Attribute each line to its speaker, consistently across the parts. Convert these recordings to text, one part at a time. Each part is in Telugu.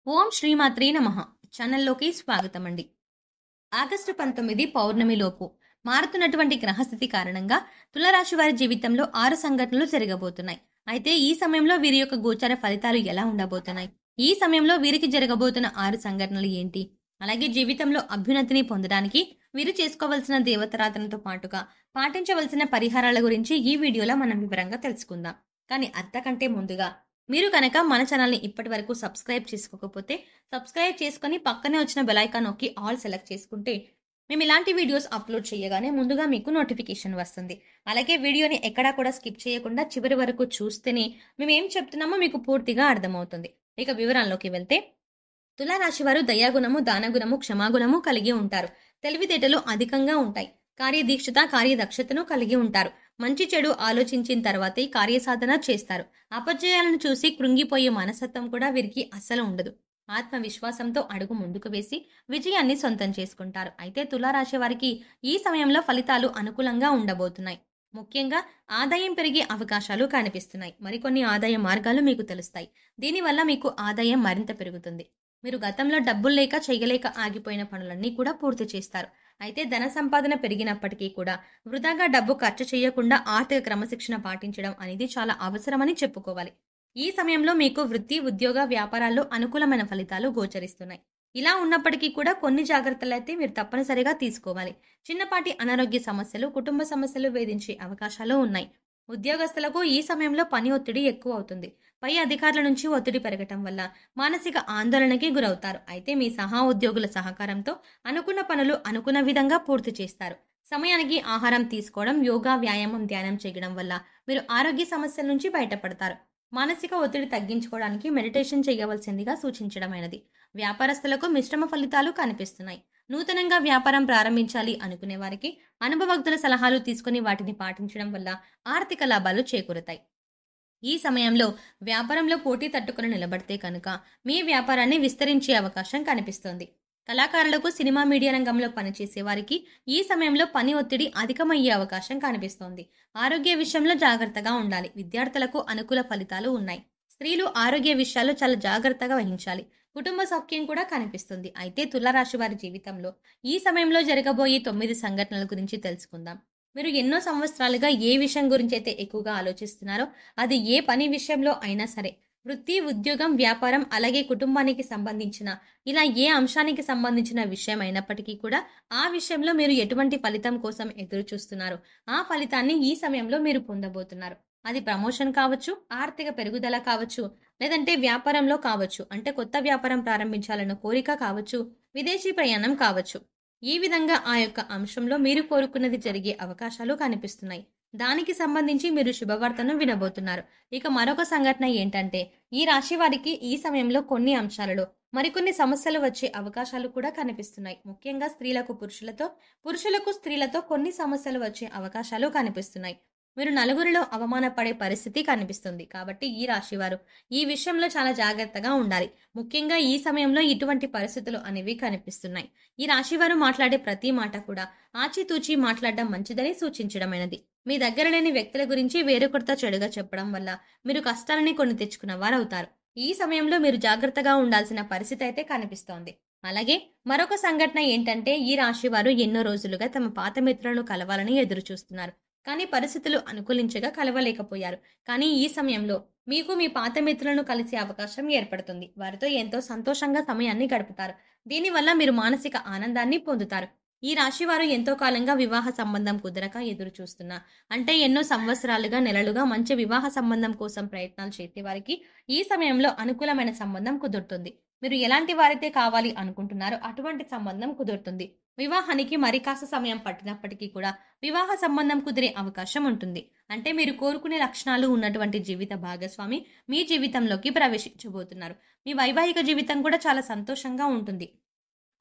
Speaker 1: ఓం శ్రీమాత్రే నమః ఛానల్లోకి స్వాగతం అండి. ఆగస్టు 19 పౌర్ణమిలోపు మారుతున్నటువంటి గ్రహస్థితి కారణంగా తులారాశి వారి జీవితంలో 6 సంఘటనలు జరగబోతున్నాయి. అయితే ఈ సమయంలో వీరి యొక్క గోచార ఫలితాలు ఎలా ఉండబోతున్నాయి? ఈ సమయంలో వీరికి జరగబోతున్న 6 సంఘటనలు ఏంటి? అలాగే జీవితంలో అభ్యున్నతిని పొందడానికి వీరు చేసుకోవలసిన దేవతారాధనతో పాటుగా పాటించవలసిన పరిహారాల గురించి ఈ వీడియోలో మనం వివరంగా తెలుసుకుందాం. కానీ అంతకంటే ముందుగా మీరు కనుక మన ఛానల్ని ఇప్పటి వరకు సబ్స్క్రైబ్ చేసుకోకపోతే సబ్స్క్రైబ్ చేసుకొని పక్కనే వచ్చిన బెల్ ఐకాన్ నొక్కి ఆల్ సెలెక్ట్ చేసుకుంటే మేము ఇలాంటి వీడియోస్ అప్లోడ్ చేయగానే ముందుగా మీకు నోటిఫికేషన్ వస్తుంది. అలాగే వీడియోని ఎక్కడా కూడా స్కిప్ చేయకుండా చివరి వరకు చూస్తేనే మేము ఏం చెప్తున్నామో మీకు పూర్తిగా అర్థమవుతుంది. ఇక వివరాల్లోకి వెళ్తే తులారాశి వారు దయాగుణము, దానగుణము, క్షమాగుణము కలిగి ఉంటారు. తెలివితేటలు అధికంగా ఉంటాయి. కార్యదీక్షత, కార్యదక్షతను కలిగి ఉంటారు. మంచి చెడు ఆలోచించిన తర్వాతే కార్యసాధన చేస్తారు. అపజయాలను చూసి కృంగిపోయే మనస్తత్వం కూడా వీరికి అస్సలు ఉండదు. ఆత్మవిశ్వాసంతో అడుగు ముందుకు వేసి విజయాన్ని సొంతం చేసుకుంటారు. అయితే తులారాశి వారికి ఈ సమయంలో ఫలితాలు అనుకూలంగా ఉండబోతున్నాయి. ముఖ్యంగా ఆదాయం పెరిగే అవకాశాలు కనిపిస్తున్నాయి. మరికొన్ని ఆదాయ మార్గాలు మీకు తెలుస్తాయి. దీనివల్ల మీకు ఆదాయం మరింత పెరుగుతుంది. మీరు గతంలో డబ్బులు లేక చేయలేక ఆగిపోయిన పనులన్నీ కూడా పూర్తి చేస్తారు. అయితే ధన సంపాదన పెరిగినప్పటికీ కూడా వృధాగా డబ్బు ఖర్చు చేయకుండా ఆర్థిక క్రమశిక్షణ పాటించడం అనేది చాలా అవసరమని చెప్పుకోవాలి. ఈ సమయంలో మీకు వృత్తి, ఉద్యోగ, వ్యాపారాల్లో అనుకూలమైన ఫలితాలు గోచరిస్తున్నాయి. ఇలా ఉన్నప్పటికీ కూడా కొన్ని జాగ్రత్తలు అయితే మీరు తప్పనిసరిగా తీసుకోవాలి. చిన్నపాటి అనారోగ్య సమస్యలు, కుటుంబ సమస్యలు వేధించే అవకాశాలు ఉన్నాయి. ఉద్యోగస్తులకు ఈ సమయంలో పని ఒత్తిడి ఎక్కువ అవుతుంది. పై అధికారుల నుంచి ఒత్తిడి పెరగటం వల్ల మానసిక ఆందోళనకి గురవుతారు. అయితే మీ సహా ఉద్యోగుల సహకారంతో అనుకున్న పనులు అనుకున్న విధంగా పూర్తి చేస్తారు. సమయానికి ఆహారం తీసుకోవడం, యోగా, వ్యాయామం, ధ్యానం చేయడం వల్ల మీరు ఆరోగ్య సమస్యల నుంచి బయటపడతారు. మానసిక ఒత్తిడి తగ్గించుకోవడానికి మెడిటేషన్ చేయవలసిందిగా సూచించడమైనది. వ్యాపారస్తులకు మిశ్రమ ఫలితాలు కనిపిస్తున్నాయి. నూతనంగా వ్యాపారం ప్రారంభించాలి అనుకునే వారికి అనుభవజ్ఞుల సలహాలు తీసుకుని వాటిని పాటించడం వల్ల ఆర్థిక లాభాలు చేకూరుతాయి. ఈ సమయంలో వ్యాపారంలో పోటీ తట్టుకుని నిలబడితే కనుక మీ వ్యాపారాన్ని విస్తరించే అవకాశం కనిపిస్తోంది. కళాకారులకు, సినిమా మీడియా రంగంలో పనిచేసే వారికి ఈ సమయంలో పని ఒత్తిడి అధికమయ్యే అవకాశం కనిపిస్తోంది. ఆరోగ్య విషయంలో జాగ్రత్తగా ఉండాలి. విద్యార్థులకు అనుకూల ఫలితాలు ఉన్నాయి. స్త్రీలు ఆరోగ్య విషయాల్లో చాలా జాగ్రత్తగా వహించాలి. కుటుంబ సౌఖ్యం కూడా కనిపిస్తుంది. అయితే తులారాశి వారి జీవితంలో ఈ సమయంలో జరగబోయే 9 సంఘటనల గురించి తెలుసుకుందాం. మీరు ఎన్నో సంవత్సరాలుగా ఏ విషయం గురించి అయితే ఎక్కువగా ఆలోచిస్తున్నారో, అది ఏ పని విషయంలో అయినా సరే, వృత్తి, ఉద్యోగం, వ్యాపారం, అలాగే కుటుంబానికి సంబంధించిన ఇలా ఏ అంశానికి సంబంధించిన విషయం అయినప్పటికీ కూడా ఆ విషయంలో మీరు ఎటువంటి ఫలితం కోసం ఎదురు చూస్తున్నారో ఆ ఫలితాన్ని ఈ సమయంలో మీరు పొందబోతున్నారు. అది ప్రమోషన్ కావచ్చు, ఆర్థిక పెరుగుదల కావచ్చు, లేదంటే వ్యాపారంలో కావచ్చు, అంటే కొత్త వ్యాపారం ప్రారంభించాలన్న కోరిక కావచ్చు, విదేశీ ప్రయాణం కావచ్చు. ఈ విధంగా ఆ యొక్క అంశంలో మీరు కోరుకున్నది జరిగే అవకాశాలు కనిపిస్తున్నాయి. దానికి సంబంధించి మీరు శుభవార్తను వినబోతున్నారు. ఇక మరొక సంఘటన ఏంటంటే, ఈ రాశి వారికి ఈ సమయంలో కొన్ని అంశాలలో మరికొన్ని సమస్యలు వచ్చే అవకాశాలు కూడా కనిపిస్తున్నాయి. ముఖ్యంగా స్త్రీలకు పురుషులతో, పురుషులకు స్త్రీలతో కొన్ని సమస్యలు వచ్చే అవకాశాలు కనిపిస్తున్నాయి. మీరు నలుగురిలో అవమానపడే పరిస్థితి కనిపిస్తుంది. కాబట్టి ఈ రాశివారు ఈ విషయంలో చాలా జాగ్రత్తగా ఉండాలి. ముఖ్యంగా ఈ సమయంలో ఇటువంటి పరిస్థితులు అనేవి కనిపిస్తున్నాయి. ఈ రాశివారు మాట్లాడే ప్రతి మాట కూడా ఆచితూచి మాట్లాడడం మంచిదని సూచించడమైనది. మీ దగ్గర లేని వ్యక్తుల గురించి వేరొకరితో చెడుగా చెప్పడం వల్ల మీరు కష్టాలని కొని తెచ్చుకున్న వారవుతారు. ఈ సమయంలో మీరు జాగ్రత్తగా ఉండాల్సిన పరిస్థితి అయితే కనిపిస్తోంది. అలాగే మరొక సంఘటన ఏంటంటే, ఈ రాశివారు ఎన్నో రోజులుగా తమ పాత మిత్రులను కలవాలని ఎదురు చూస్తున్నారు. కానీ పరిస్థితులు అనుకూలించగా కలవలేకపోయారు. కానీ ఈ సమయంలో మీకు మీ పాత మిత్రులను కలిసే అవకాశం ఏర్పడుతుంది. వారితో ఎంతో సంతోషంగా సమయాన్ని గడుపుతారు. దీనివల్ల మీరు మానసిక ఆనందాన్ని పొందుతారు. ఈ రాశి వారు ఎంతో కాలంగా వివాహ సంబంధం కుదరక ఎదురు చూస్తున్నా, అంటే ఎన్నో సంవత్సరాలుగా, నెలలుగా మంచి వివాహ సంబంధం కోసం ప్రయత్నాలు చేసే వారికి ఈ సమయంలో అనుకూలమైన సంబంధం కుదురుతుంది. మీరు ఎలాంటి వారైతే కావాలి అనుకుంటున్నారో అటువంటి సంబంధం కుదురుతుంది. వివాహానికి మరి కాస్త సమయం పట్టినప్పటికీ కూడా వివాహ సంబంధం కుదిరే అవకాశం ఉంటుంది. అంటే మీరు కోరుకునే లక్షణాలు ఉన్నటువంటి జీవిత భాగస్వామి మీ జీవితంలోకి ప్రవేశించబోతున్నారు. మీ వైవాహిక జీవితం కూడా చాలా సంతోషంగా ఉంటుంది.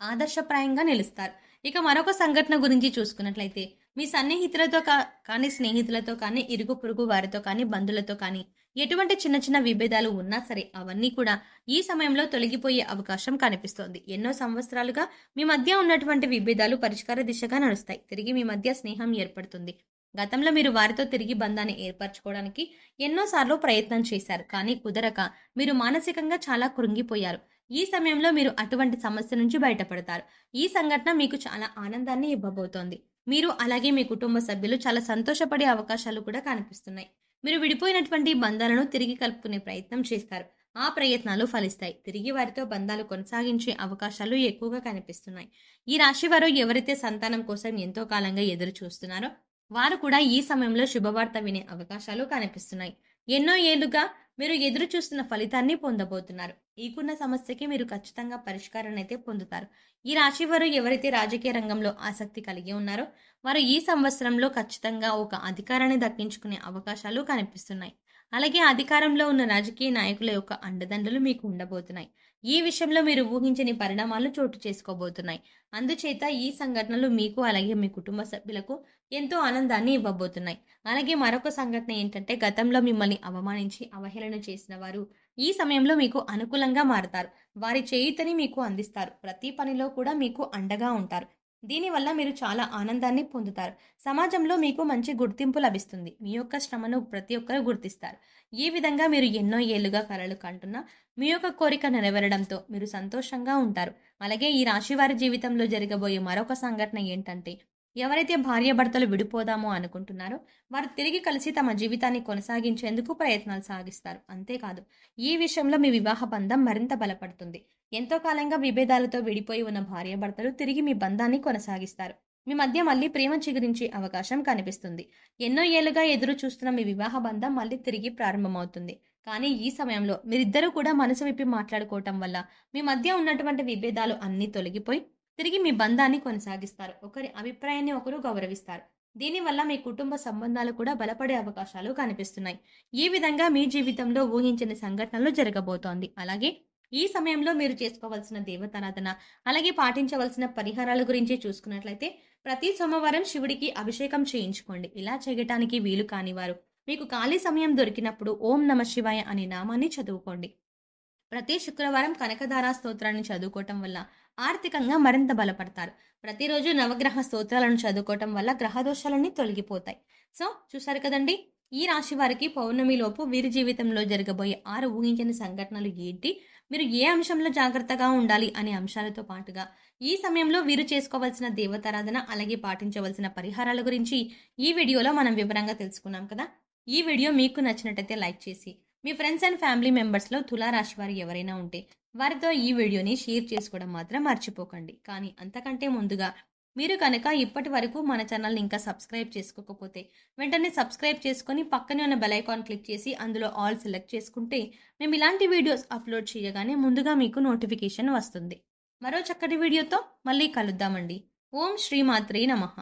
Speaker 1: ఆదర్శప్రాయంగా నిలుస్తారు. ఇక మరొక సంఘటన గురించి చూసుకున్నట్లయితే, మీ సన్నిహితులతో కానీ, స్నేహితులతో కానీ, ఇరుగు పొరుగు వారితో కానీ, బంధువులతో కానీ ఎటువంటి చిన్న చిన్న విభేదాలు ఉన్నా సరే అవన్నీ కూడా ఈ సమయంలో తొలగిపోయే అవకాశం కనిపిస్తోంది. ఎన్నో సంవత్సరాలుగా మీ మధ్య ఉన్నటువంటి విభేదాలు పరిష్కార దిశగా నడుస్తాయి. తిరిగి మీ మధ్య స్నేహం ఏర్పడుతుంది. గతంలో మీరు వారితో తిరిగి బంధాన్ని ఏర్పరచుకోవడానికి ఎన్నోసార్లు ప్రయత్నం చేశారు. కానీ కుదరక మీరు మానసికంగా చాలా కృంగిపోయారు. ఈ సమయంలో మీరు అటువంటి సమస్య నుంచి బయటపడతారు. ఈ సంఘటన మీకు చాలా ఆనందాన్ని ఇవ్వబోతోంది. మీరు అలాగే మీ కుటుంబ సభ్యులు చాలా సంతోషపడే అవకాశాలు కూడా కనిపిస్తున్నాయి. మీరు విడిపోయినటువంటి బంధాలను తిరిగి కలుపుకునే ప్రయత్నం చేస్తారు. ఆ ప్రయత్నాలు ఫలిస్తాయి. తిరిగి వారితో బంధాలు కొనసాగించే అవకాశాలు ఎక్కువగా కనిపిస్తున్నాయి. ఈ రాశి వారు ఎవరైతే సంతానం కోసం ఎంతో కాలంగా ఎదురు చూస్తున్నారో వారు కూడా ఈ సమయంలో శుభవార్త వినే అవకాశాలు కనిపిస్తున్నాయి. ఎన్నో ఏళ్లుగా మీరు ఎదురు చూస్తున్న ఫలితాన్ని పొందబోతున్నారు. ఈకున్న సమస్యకి మీరు ఖచ్చితంగా పరిష్కారాన్ని అయితే పొందుతారు. ఈ రాశి వారు ఎవరైతే రాజకీయ రంగంలో ఆసక్తి కలిగి ఉన్నారో వారు ఈ సంవత్సరంలో ఖచ్చితంగా ఒక అధికారాన్ని దక్కించుకునే అవకాశాలు కనిపిస్తున్నాయి. అలాగే అధికారంలో ఉన్న రాజకీయ నాయకుల యొక్క అండదండలు మీకు ఉండబోతున్నాయి. ఈ విషయంలో మీరు ఊహించని పరిణామాలు చోటు చేసుకోబోతున్నాయి. అందుచేత ఈ సంఘటనలు మీకు అలాగే మీ కుటుంబ సభ్యులకు ఎంతో ఆనందాన్ని ఇవ్వబోతున్నాయి. అలాగే మరొక సంఘటన ఏంటంటే గతంలో మిమ్మల్ని అవమానించి అవహేళన చేసిన వారు ఈ సమయంలో మీకు అనుకూలంగా మారతారు. వారి చేయూతని మీకు అందిస్తారు. ప్రతి పనిలో కూడా మీకు అండగా ఉంటారు. దీనివల్ల మీరు చాలా ఆనందాన్ని పొందుతారు. సమాజంలో మీకు మంచి గుర్తింపు లభిస్తుంది. మీ యొక్క శ్రమను ప్రతి ఒక్కరు గుర్తిస్తారు. ఈ విధంగా మీరు ఎన్నో ఏళ్లుగా కలలు కంటున్న మీ యొక్క కోరిక నెరవేరడంతో మీరు సంతోషంగా ఉంటారు. అలాగే ఈ రాశి వారి జీవితంలో జరగబోయే మరొక సంఘటన ఏంటంటే ఎవరైతే భార్యాభర్తలు విడిపోదామో అనుకుంటున్నారో వారు తిరిగి కలిసి తమ జీవితాన్ని కొనసాగించేందుకు ప్రయత్నాలు సాగిస్తారు. అంతేకాదు ఈ విషయంలో మీ వివాహ బంధం మరింత బలపడుతుంది. ఎంతో కాలంగా విభేదాలతో విడిపోయి ఉన్న భార్యాభర్తలు తిరిగి మీ బంధాన్ని కొనసాగిస్తారు. మీ మధ్య మళ్ళీ ప్రేమ చిగురించే అవకాశం కనిపిస్తుంది. ఎన్నో ఏళ్లుగా ఎదురు చూస్తున్న మీ వివాహ బంధం మళ్ళీ తిరిగి ప్రారంభమవుతుంది. కానీ ఈ సమయంలో మీరిద్దరూ కూడా మనసు విప్పి మాట్లాడుకోవటం వల్ల మీ మధ్య ఉన్నటువంటి విభేదాలు అన్నీ తొలగిపోయి తిరిగి మీ బంధాన్ని కొనసాగిస్తారు. ఒకరి అభిప్రాయాన్ని ఒకరు గౌరవిస్తారు. దీనివల్ల మీ కుటుంబ సంబంధాలు కూడా బలపడే అవకాశాలు కనిపిస్తున్నాయి. ఈ విధంగా మీ జీవితంలో ఊహించని సంఘటనలు జరగబోతోంది. అలాగే ఈ సమయంలో మీరు చేసుకోవాల్సిన దేవతారాధన అలాగే పాటించవలసిన పరిహారాల గురించి చూసుకున్నట్లయితే ప్రతి సోమవారం శివుడికి అభిషేకం చేయించుకోండి. ఇలా చేయటానికి వీలు కానివారు మీకు ఖాళీ సమయం దొరికినప్పుడు ఓం నమ శివాయ అనే నామాన్ని చదువుకోండి. ప్రతి శుక్రవారం కనకధార స్తోత్రాన్ని చదువుకోవటం వల్ల ఆర్థికంగా మరింత బలపడతారు. ప్రతిరోజు నవగ్రహ స్తోత్రాలను చదువుకోవటం వల్ల గ్రహదోషాలన్నీ తొలగిపోతాయి. సో చూసారు కదండి, ఈ రాశి వారికి పౌర్ణమిలోపు వీరి జీవితంలో జరగబోయే 6 ఊహించని సంఘటనలు ఏంటి, మీరు ఏ అంశంలో జాగ్రత్తగా ఉండాలి అనే అంశాలతో పాటుగా ఈ సమయంలో వీరు చేసుకోవాల్సిన దేవతారాధన అలాగే పాటించవలసిన పరిహారాల గురించి ఈ వీడియోలో మనం వివరంగా తెలుసుకున్నాం కదా. ఈ వీడియో మీకు నచ్చినట్టయితే లైక్ చేసి మీ ఫ్రెండ్స్ అండ్ ఫ్యామిలీ మెంబర్స్లో తులారాశి వారు ఎవరైనా ఉంటే వారితో ఈ వీడియోని షేర్ చేసుకోవడం మాత్రం మర్చిపోకండి. కానీ అంతకంటే ముందుగా మీరు కనుక ఇప్పటి వరకు మన ఛానల్ని ఇంకా సబ్స్క్రైబ్ చేసుకోకపోతే వెంటనే సబ్స్క్రైబ్ చేసుకొని పక్కనే ఉన్న బెల్ ఐకాన్ క్లిక్ చేసి అందులో ఆల్ సెలెక్ట్ చేసుకుంటే మేము ఇలాంటి వీడియోస్ అప్లోడ్ చేయగానే ముందుగా మీకు నోటిఫికేషన్ వస్తుంది. మరో చక్కటి వీడియోతో మళ్ళీ కలుద్దామండి. ఓం శ్రీమాత్రే నమః.